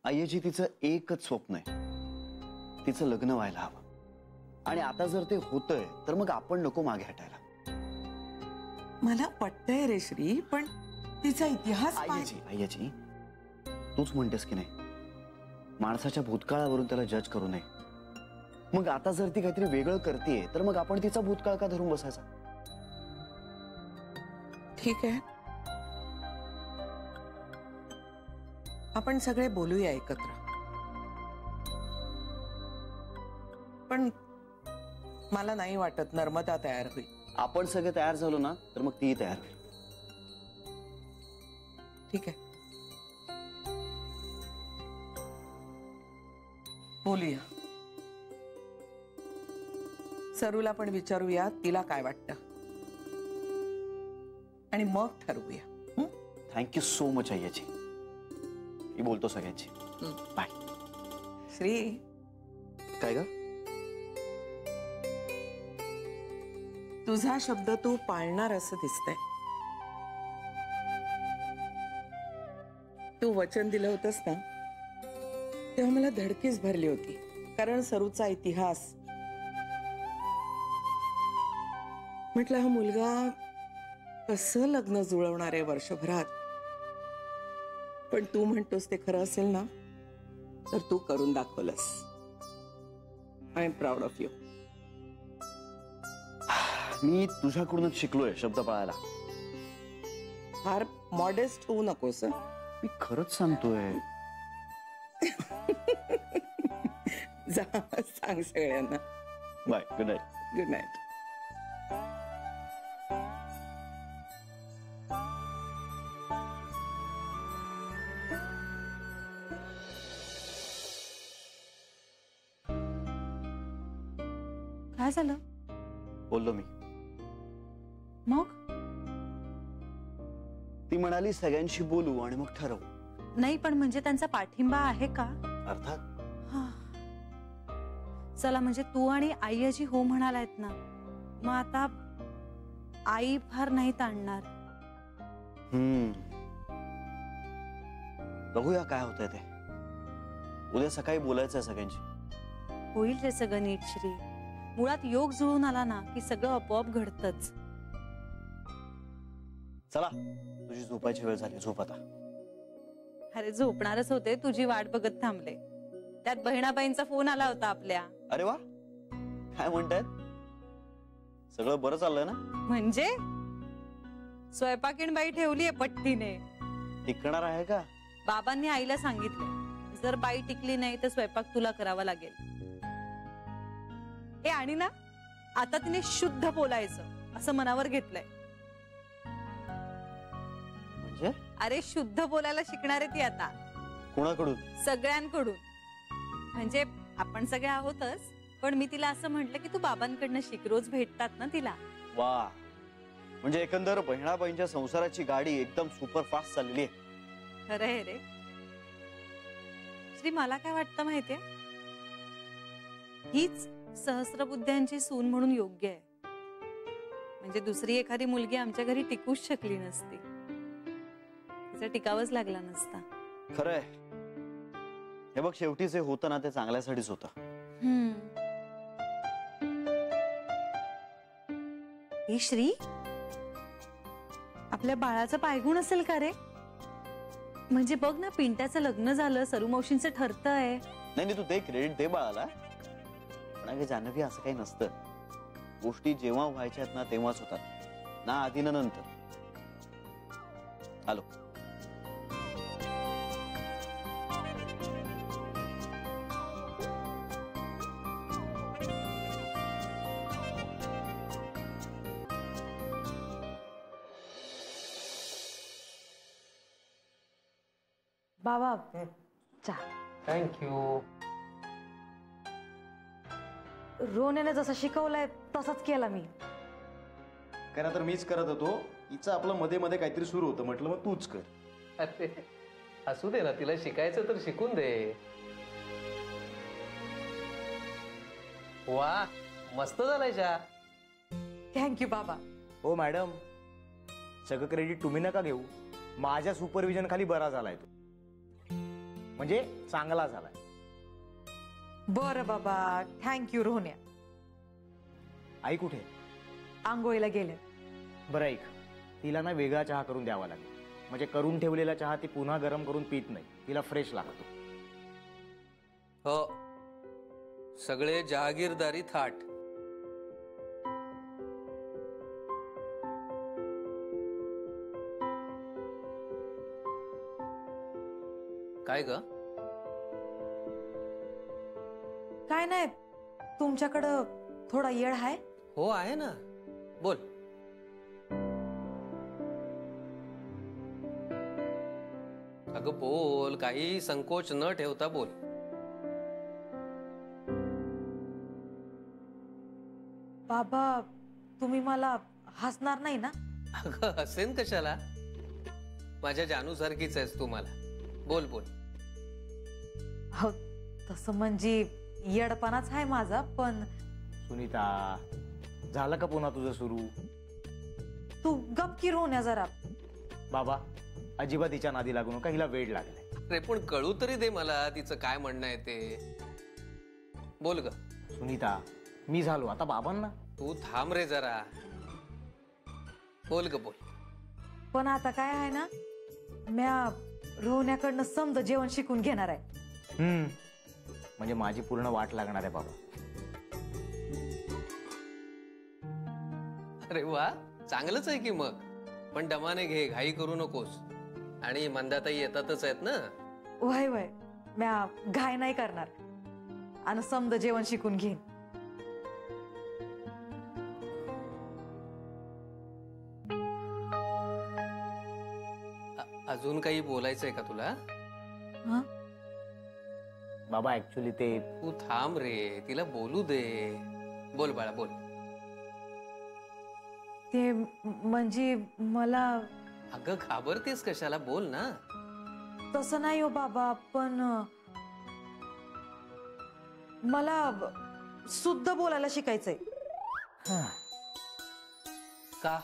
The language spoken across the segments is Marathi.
आईची तिचं एकच स्वप्न आहे, तिचं लग्न व्हायला हवं. आणि आता जर ते होतंय तर मग आपण नको मागे हटायला. मला पटतंय रे श्री, पण तिचा इतिहास आईची तूच म्हणतेस की नाही, माणसाच्या भूतकाळावरून त्याला जज करू नये. मग आता जर ती काहीतरी वेगळं करतेय तर मग आपण तिचा भूतकाळ का धरून बसायचा? ठीक आहे, आपण सगळे बोलूया एकत्र. पण मला नाही वाटत नर्मदा तयार होईल. आपण सगळे तयार झालो ना तर मग ती तयार होईल. ठीक आहे, बोलूया. सरूला पण विचारूया तिला काय वाटतं आणि मग ठरवूया. थँक्यू सो मच आईची. मी बोलतो सगळ्यांची. बाय. श्री, काय ग? तुझा शब्द तू पाळणार असं दिसतंय. तू वचन दिलं होतंस ना, तेव्हा मला धडकीच भरली होती. कारण सरूचा इतिहास, म्हटलं हा मुलगा कसं लग्न जुळवणार आहे वर्षभरात. पण तू म्हणतोस ते खरं असेल ना, तर तू करून दाखवलंस. I am proud of you. मी तुझ्याकडूनच शिकलोय शब्द पाळायला. फार मॉडेस्ट होऊ नकोस. मी खरंच सांगतोय. जा, सांग सगळ्यांना. Bye. Good night. Good night. काय झालं? बोललो मी. मग ती म्हणाली सगळ्यांशी बोलू आणि मग ठरवू. नाही, पण म्हणजे त्यांचा पाठिंबा आहे का? अर्थात. चला, म्हणजे तू आणि आई आजी हो म्हणालायत ना, मग आता आई फार नाही ताणणार. बघूया काय होतंय ते. उद्या सकाळी बोलायचं आहे सगळ्यांशी. होईल रे सगळं नीट श्री. मुळात योग जुळून आला ना की सगळं आपोआप घडतंच. चला, तुझी झोपायची वेळ झाली. झोप आता. अरे झोपणारच होते, तुझी वाट बघत थांबले. त्यात बहिणाबाईंचा फोन आला होता आपल्या. अरे वा, काय म्हणतायत? सगळं बरं चाललंय ना? म्हणजे स्वयंपाकीण बाई ठेवलीये पट्टीने. टिकणार आहे का? बाबांनी आईला सांगितलंय, जर बाई टिकली नाही तर स्वयंपाक तुला करावा लागेल. ए, आणि ना आता तिने शुद्ध बोलायचं असं मनावर घेतलंय. म्हणजे? अरे शुद्ध बोलायला शिकणार आहे ती आता. कोणाकडून? सगळ्यांकडून. म्हणजे आपण सगळे आहोतच, पण मी तिला असं म्हटलं की तू बाबांकडनं शिक, रोज भेटतात ना तिला. वा, म्हणजे एकंदर बहिणाबाईंच्या संसाराची गाडी एकदम सुपर फास्ट चाललेली आहे. खरं आहे रे श्री. मला काय वाटतं माहितीये, हीच सहस्रबुद्ध्यांची सून म्हणून योग्य आहे. म्हणजे दुसरी एखादी मुलगी आमच्या घरी टिकूच शकली नसती. तिचा टिकावंच लागला नसता. खरंय. हे बघ, शेवटी जे होतं ना ते चांगल्यासाठीच होतं. हे श्री, आपल्या बाळाचं पायगुण असेल का रे? म्हणजे बघ ना, पिंट्याचं लग्न झालं, सरुमावशींचं ठरतंय. नाही, तू ते क्रेडिट दे बाळाला. पण जान्हवी, असं काही नसतं. गोष्टी जेव्हा व्हायच्या ना तेव्हाच होतात, ना आधी ना नंतर. आलो. बाबा चहा. थँक्यू. रोनेने जसं शिकवलंय तसंच केलं मी. काय ना, तर मीच करत होतो. हिचं आपलं मध्ये मध्ये काहीतरी सुरू होतं, म्हटलं मग तूच कर. अरे असू दे ना, तिला शिकायचं तर शिकून दे. वा, मस्त झालाय चहा. थँक्यू बाबा. हो मॅडम, सगळं क्रेडिट तुम्ही नका घेऊ. माझ्या सुपरविजन खाली बरा झालाय तो. म्हणजे चांगला झालाय. बरं बाबा, थँक्यू रोहन्या. आई कुठे? आंघोळीला गेले. बरं ऐक, तिला ना वेगळा चहा करून द्यावा लागेल. म्हणजे करून ठेवलेला चहा ती पुन्हा गरम करून पित नाही, तिला फ्रेश लागतो. हो, सगळे जहागीरदारी थाट. काय ग? काय नाही, तुमच्याकडं थोडा येळ आहे? हो आहे ना, बोल. अगं बोल, काही संकोच न ठेवता बोल. बाबा, तुम्ही मला हसणार नाही ना? अगं हसेन कशाला, माझ्या जानूसारखीच आहेस तू मला. बोल बोल. हो, तसं म्हणजे येडपणाच आहे माझा, पण सुनीता, झालं का पुन्हा तुझं सुरू? तू गपकी रोहन्या जरा. बाबा, अजिबात तिच्या नादी लागू नका, हिला वेड लागलाय. रे पण कळू तरी दे मला तिचं काय म्हणणं आहे ते. बोल ग. सुनीता, मी झालो आता बाबांना. तू थांब रे जरा. बोल ग बोल. पण आता काय आहे ना, म्या रोहन्याकडनं समज जेवण शिकून घेणार आहे. म्हणजे माझी पूर्ण वाट लागणार आहे बाबा. अरे वा, चांगलंच आहे की मग. पण दमाने घे, घाई करू नकोस. आणि मंदाताई येतातच आहेत ना. वय वय, म्या घाय नाही करणार आणि समज जेवण शिकून घेईन. अजून काही बोलायचंय का तुला? हं? बाबा ऍक्च्युली ते तू थांब रे, तिला बोलू दे. बोल बाळा बोल. ते म्हणजे मला अगं घाबरतेस कशाला, बोल ना. तसं नाही हो बाबा, पण मला शुद्ध बोलायला शिकायचंय. का?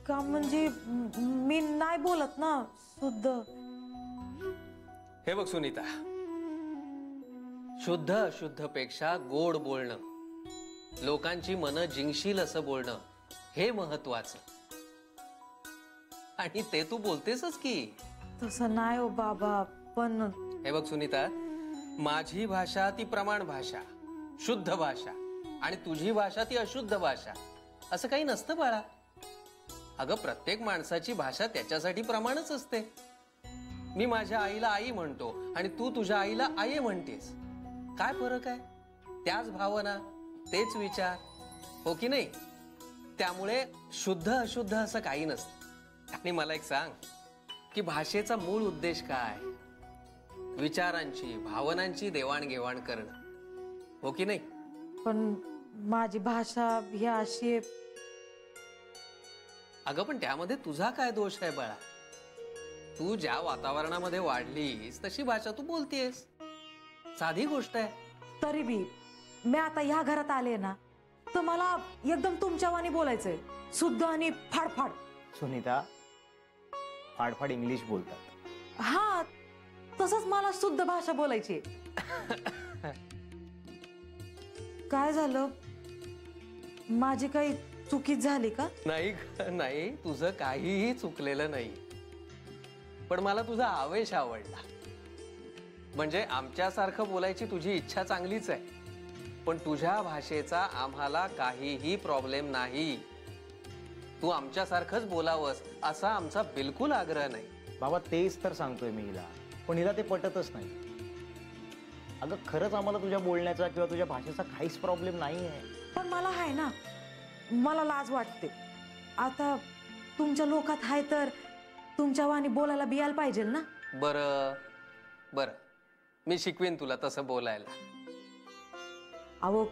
का म्हणजे मी नाही बोलत ना शुद्ध. हे बघ सुनीता, शुद्ध अशुद्ध पेक्षा गोड बोलणं, लोकांची मनं जिंकशील असं बोलणं, हे महत्वाचं. आणि ते तू बोलतेसच की. तसं नाही हो बाबा, पण हे बघ सुनीता, माझी भाषा ती प्रमाण भाषा, शुद्ध भाषा, आणि तुझी भाषा ती अशुद्ध भाषा, असं काही नसतं बाळा. अगं प्रत्येक माणसाची भाषा त्याच्यासाठी प्रमाणच असते. मी माझ्या आईला आई म्हणतो आणि तू तुझ्या आईला आई म्हणतेस. काय फरक आहे? त्याच भावना, तेच विचार, हो की नाही? त्यामुळे शुद्ध अशुद्ध असं काही नसतं. आणि मला एक सांग की भाषेचा मूळ उद्देश काय? विचारांची, भावनांची देवाणघेवाण करणं, हो की नाही? पण माझी भाषा ही अशी. अगं पण त्यामध्ये तुझा काय दोष आहे बाळा? तू ज्या वातावरणामध्ये वाढलीस तशी भाषा तू बोलतेस, साधी गोष्ट आहे. तरी बी मी आता ह्या घरात आले ना, तर मला एकदम तुमच्या वाणी बोलायचंय, शुद्ध आणि फाडफाड. सुनीता, फाडफाड इंग्लिश बोलतात. हा, तसंच मला शुद्ध भाषा बोलायची. काय झालं? माझी काही चुकीच झाली का? नाही नाही, तुझं काहीही चुकलेलं नाही. पण मला तुझा आवेश आवडला. म्हणजे आमच्यासारखं बोलायची तुझी इच्छा चांगलीच आहे, पण तुझ्या भाषेचा आम्हाला काहीही प्रॉब्लेम नाही. तू आमच्यासारखंच बोलावंस असा आमचा बिलकुल आग्रह नाही. बाबा तेच तर सांगतोय मी हिला, पण हिला ते पटतच नाही. अगं खरंच आम्हाला तुझ्या बोलण्याचा किंवा तुझ्या भाषेचा काहीच प्रॉब्लेम नाही आहे. पण मला आहे ना, मला लाज वाटते. आता तुमच्या लोकात आहे तर तुमच्या वाणी बोलायला बियायला पाहिजे ना. बरं बरं, मी शिकवीन तुला तसं बोलायला. अहो,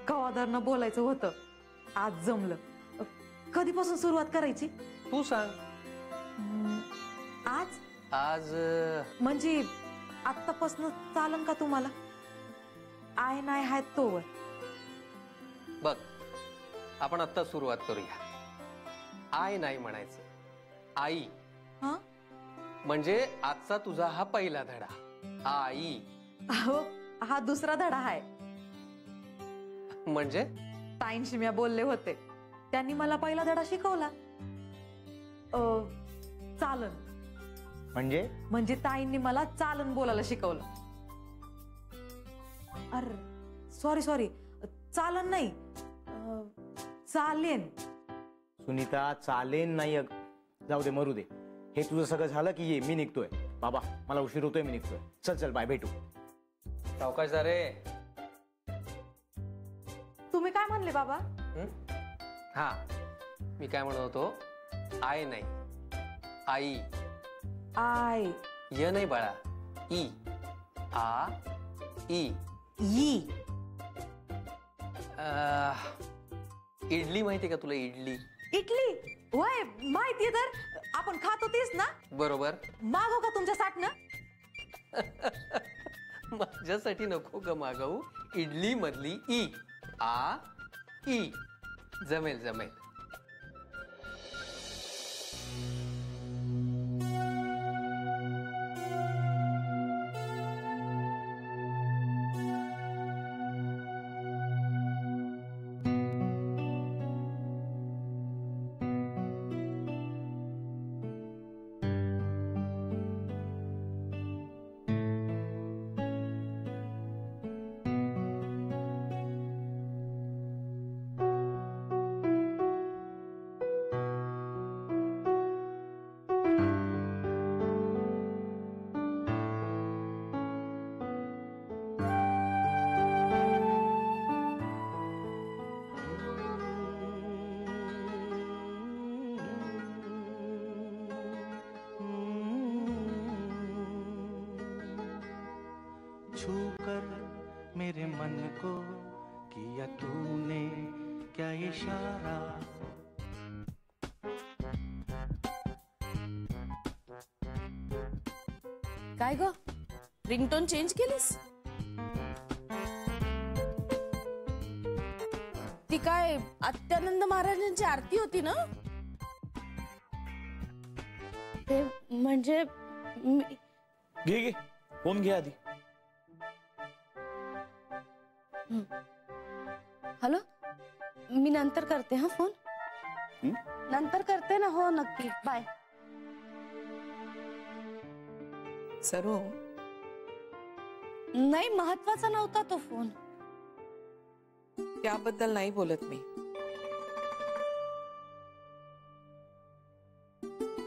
कवादारनं बोलायचं होतं, आज जमलं. कधीपासून सुरुवात करायची? तू सांग. आज आज म्हणजे आत्तापासून चालन का तुम्हाला? आहे नाही आहेत तोवर. बघ, आपण आत्ता सुरुवात करूया. आय नाही म्हणायचं, आई. हा, म्हणजे आजचा तुझा हा पहिला धडा. आई अहो, हा दुसरा धडा आहे. म्हणजे ताईंशी मी बोलले होते, त्यांनी मला पहिला धडा शिकवला. चालन म्हणजे ताईंनी मला चालन बोलायला शिकवलं. अरे सॉरी चालन नाही, चालेन. सुनीता चालेन नाही जाऊ दे, मरू दे. हे तुझं सगळं झालं की ये, मी निघतोय. बाबा मला उशीर होतोय, मी निघतोय. चल चल बाय, भेटू. सावकाश रे. तुम्ही काय म्हणले बाबा? हा, मी काय म्हणत होतो, आय नाही आई. आय य नाही बाळा, ई. आ ई. ई. इडली माहिती का तुला? इडली. इडली वय माहितीये, तर आपण खातो तेच ना? बरोबर. मागो का तुमच्या साठनं? माझ्यासाठी नको ग मागवू. इडली मधली ई. आ ई. जमेल जमेल. छूकर मेरे मन को किया तूने क्या इशारा. काय ग, रिंगटोन चेंज केलीस? ती काय अत्यानंद महाराजांची आरती होती ना? ते म्हणजे घे घे, फोन घे आधी. हॅलो, मी नंतर करते हा फोन. नंतर करते ना. हो नक्की, बाय. सरू, नाही, महत्वाचा नव्हता तो फोन. त्याबद्दल नाही बोलत मी.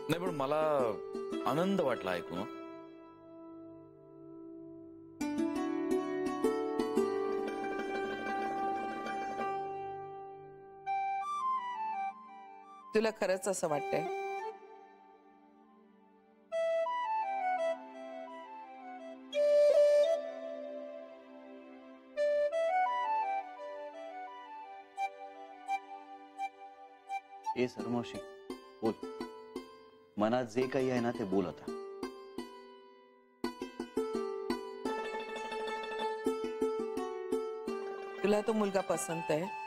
नाही पण मला आनंद वाटला ऐकून. तुला खरंच असं वाटतंय? ए सरमावशी, बोल. मनात जे काही आहे ना ते बोल आता. तुला तो मुलगा पसंत आहे?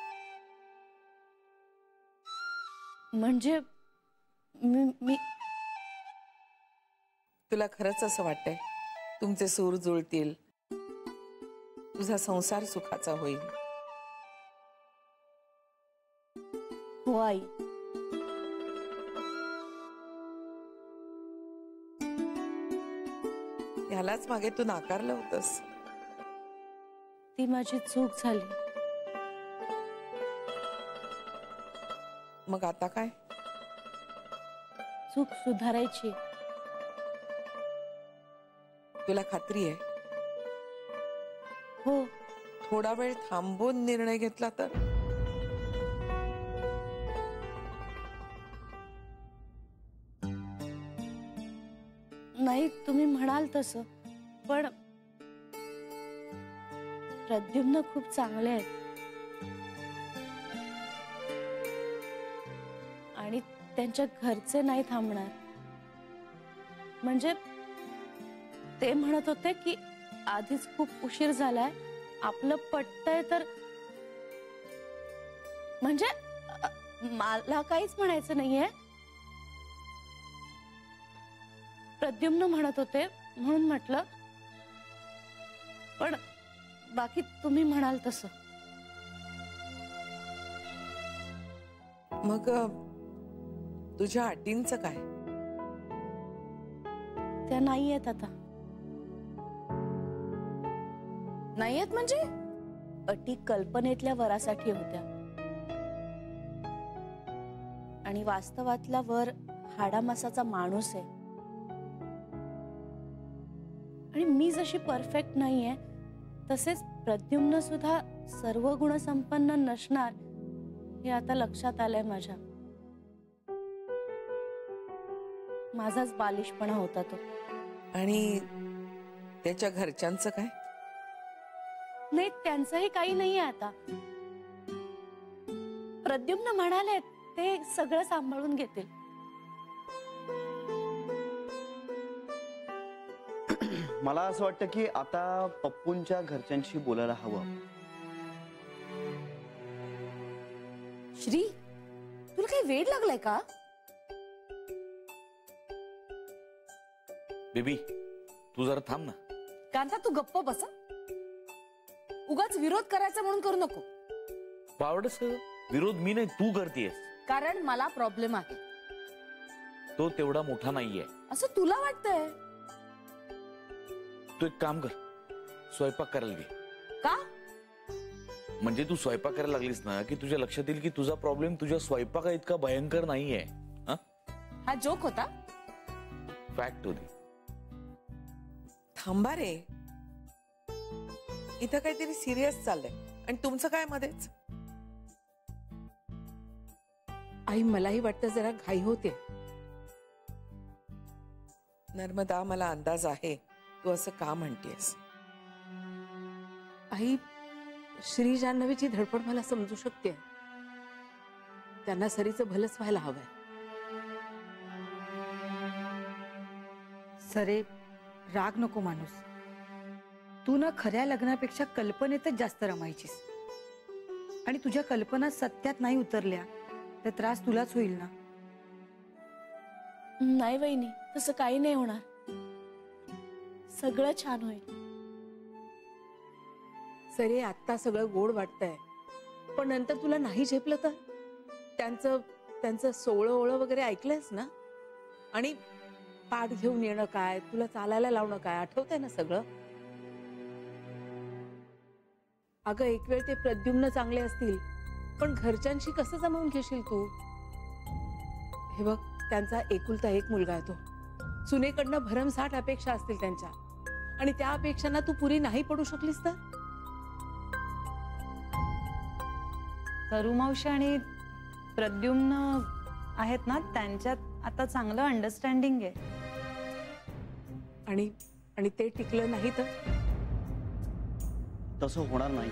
म्हणजे मी तुला खरंच असं वाटतंय तुमचे सूर जुळतील, तुझा संसार सुखाचा होईल? हो आई. ह्यालाच मागे तू नाकारलं होतंस. ती माझी चूक झाली. मग आता काय? चूक सुधारायची. तुला खात्री आहे? हो. थोडा वेळ थांबून निर्णय घेतला तर? नाही, तुम्ही म्हणाल तसं, पण प्रद्युम्न खूप चांगले आहेत आणि त्यांच्या घरचे नाही थांबणार. म्हणजे ते म्हणत होते की आधीच खूप उशीर झालाय, आपलं पटतंय तर. म्हणजे मला काहीच म्हणायचं नाहीये. प्रद्युम्न म्हणत होते म्हणून म्हटलं, पण बाकी तुम्ही म्हणाल तसं. मग तुझ्या अटींचं काय? त्या नाही आहेत आता. नाही आहेत म्हणजे? अटी कल्पनेतल्या वरासाठी होत्या आणि वास्तवातला वर हाडामासाचा माणूस आहे. आणि मी जशी परफेक्ट नाहीये तसेच प्रद्युम्न सुद्धा सर्व गुणसंपन्न नसणार हे आता लक्षात आलंय माझ्या. माझाच बालिशपणा होता तो. आणि त्याच्या घरच्यांचं काय? नाही, त्यांचंही काही नाहीये आता. प्रद्युम्न म्हणाले ते सगळं सांभाळून घेतील. मला असं वाटतं की आता पप्पूंच्या घरच्यांशी बोलायला हवं. श्री, तुला काही वेड लागलाय का? बेबी तू जरा थांब ना. कांता, तू गप्प बस. उगाच विरोध करायचा म्हणून करू नको. बावडस विरोध मी नाही तू करतेस. कारण मला प्रॉब्लेम आहे. तो तेवढा मोठा नाहीये. असं तुला वाटतंय तू एक काम कर, स्वयंपाक करायला घे. का? म्हणजे तू स्वयंपाक करायला लागलीस ना की तुझ्या लक्षात येईल की तुझा प्रॉब्लेम तुझ्या स्वयंपाका इतका भयंकर नाहीये. हा जोक होता? फॅक्ट होती. थांबा रे, इथं काहीतरी सिरियस चाललंय आणि तुमचं काय मध्येच? आई, मलाही वाटतं जरा घाई होते. नर्मदा, मला अंदाज आहे तू असं का म्हणतेस. आई, श्री जान्हवीची धडपड मला समजू शकते. त्यांना सरीचं भलंच व्हायला हवंय. सरे, राग नको माणूस. तू ना खऱ्या लग्नापेक्षा कल्पनेतच जास्त रमायचीस. आणि तुझ्या कल्पना सत्यात नाही उतरल्या तर त्रास तुलाच होईल ना. नाही वहिनी, तसं काही नाही होणार. सगळं छान होईल. सरे, आत्ता सगळं गोड वाटतंय, पण नंतर तुला नाही झेपलं तर? त्यांचं सोळं ओळं वगैरे ऐकलंयस ना? आणि पाठ घेऊन येणं काय, तुला चालायला लावणं काय, आठवतंय ना सगळं? अगं, एक वेळ ते प्रद्युम्न चांगले असतील, पण घरच्यांशी कसं जमवून घेशील तू? हे बघ, त्यांचा एकुलता एक मुलगा आहे तो. सुनेकडनं भरमसाठ अपेक्षा असतील त्यांच्या, आणि त्या अपेक्षांना तू पुरी नाही पडू शकलीस तर? सरुमावशी आणि प्रद्युम्न आहेत ना, त्यांच्यात आता चांगलं अंडरस्टँडिंग आहे. आणि ते टिकलं नाही तर? तसं होणार नाही.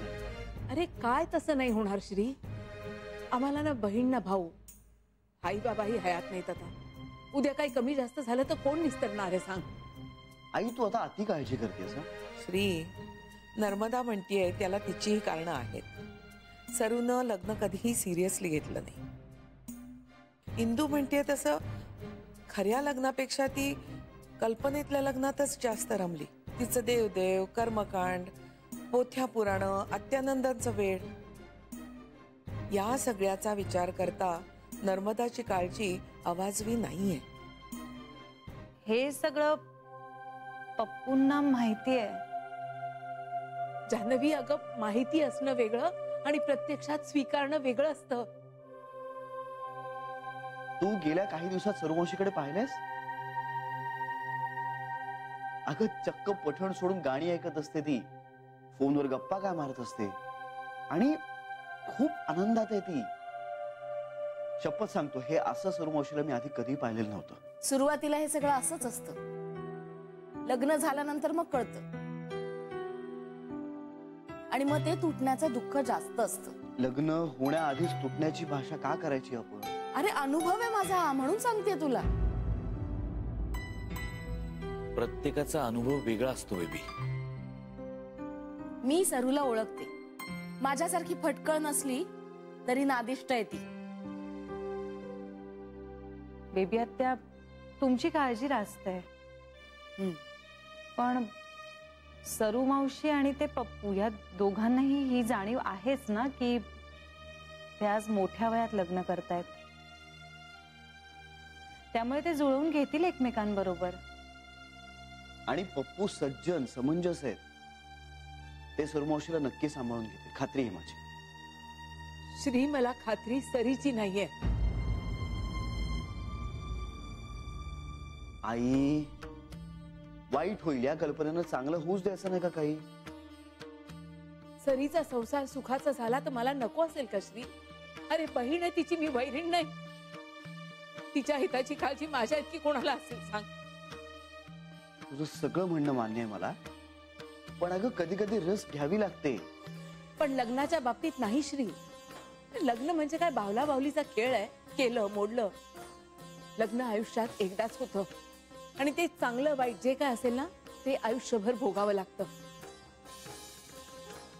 अरे काय तसं नाही होणार श्री? आम्हाला ना बहीण ना भाऊ, आई बाबाही हयात नाहीत आता. उद्या काही कमी जास्त झालं तर कोण निस्तरणार आहे सांग? आई, तू आता अति काळजी करतेस. श्री, नर्मदा म्हणतीये त्याला तिचीही कारणं आहेत. सरूनं लग्न कधीही सिरियसली घेतलं नाही. इंदू म्हणतीये तसं खऱ्या लग्नापेक्षा ती कल्पनेतल्या लग्नातच जास्त रमली. तिचं देवदेव, कर्मकांड, पोथ्या पुराणं, अत्यानंदांचं वेळ, या सगळ्याचा विचार करता नर्मदाची काळजी अवाजवी नाहीये. हे सगळं पप्पूंना माहिती आहे. जान्हवी, अगं, माहिती असणं वेगळं आणि प्रत्यक्षात स्वीकारणं वेगळं असतं. तू गेल्या काही दिवसात सरुमावशीकडे पाहिलेस? अगं, चक्क पठण सोडून गाणी ऐकत असते ती, फोनवर गप्पा काय मारत असते आणि खूप आनंदात आहे ती. शपथ सांगतो, हे असं सरुमावशीला मी आधी कधी पाहिलेलं नव्हतं. सुरुवातीला हे सगळं असंच असतं, लग्न झाल्यानंतर मग कळतं, आणि मग ते तुटण्याचं दुःख जास्त असतं. लग्न होण्याआधीच तुटण्याची भाषा का करायची आपण? अरे, अनुभव आहे माझा म्हणून सांगते तुला. प्रत्येकाचा अनुभव वेगळा असतो बेबी. मी सरूला ओळखते. माझ्यासारखी फटकळ नसली तरी नादिष्ट आहे ती. बेबी आत्या, तुमची काळजी रास्त आहे. पण सरू मावशी आणि ते पप्पू या दोघांनाही ही जाणीव आहेच ना की ते आज मोठ्या वयात लग्न करतायत. त्यामुळे ते जुळवून घेतील एकमेकांबरोबर. आणि पप्पू सज्जन समंजस आहेत. ते सरुमावशीला नक्की सांभाळून घेतील, खात्री आहे माझी. श्री, मला खात्री सरीची नाहीये. आई, वाईट होईल या कल्पनेनं चांगलं होऊच द्यायचं नाही का काही. सरीचा संसार सुखाचा झाला तर मला नको असेल का श्री? अरे बहीण आहे तिची, मी वैरीण नाही. तिच्या हिताची काळजी माझ्या इतकी कोणाला असेल सांग? तुझं सगळं म्हणणं मान्य आहे मला, पण अगं कधी कधी रस घ्यावी लागते. पण लग्नाच्या बाबतीत नाही श्री. लग्न म्हणजे काय बावला बावलीचा खेळ आहे? केलं मोडलं. लग्न आयुष्यात एकदाच होतं आणि ते चांगलं वाईट जे काय असेल ना ते आयुष्यभर भोगावं लागतं.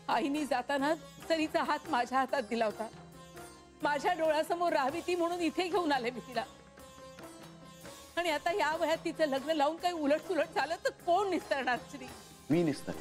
आईनी जाताना सरीचा हात माझ्या हातात दिला होता. माझ्या डोळ्यासमोर राहावी ती म्हणून इथे घेऊन आले मी तिला. आणि आता या वयात तिचं लग्न लावून काही उलट सुलट झालं तर कोण निस्तरणार श्री? मी निसतं.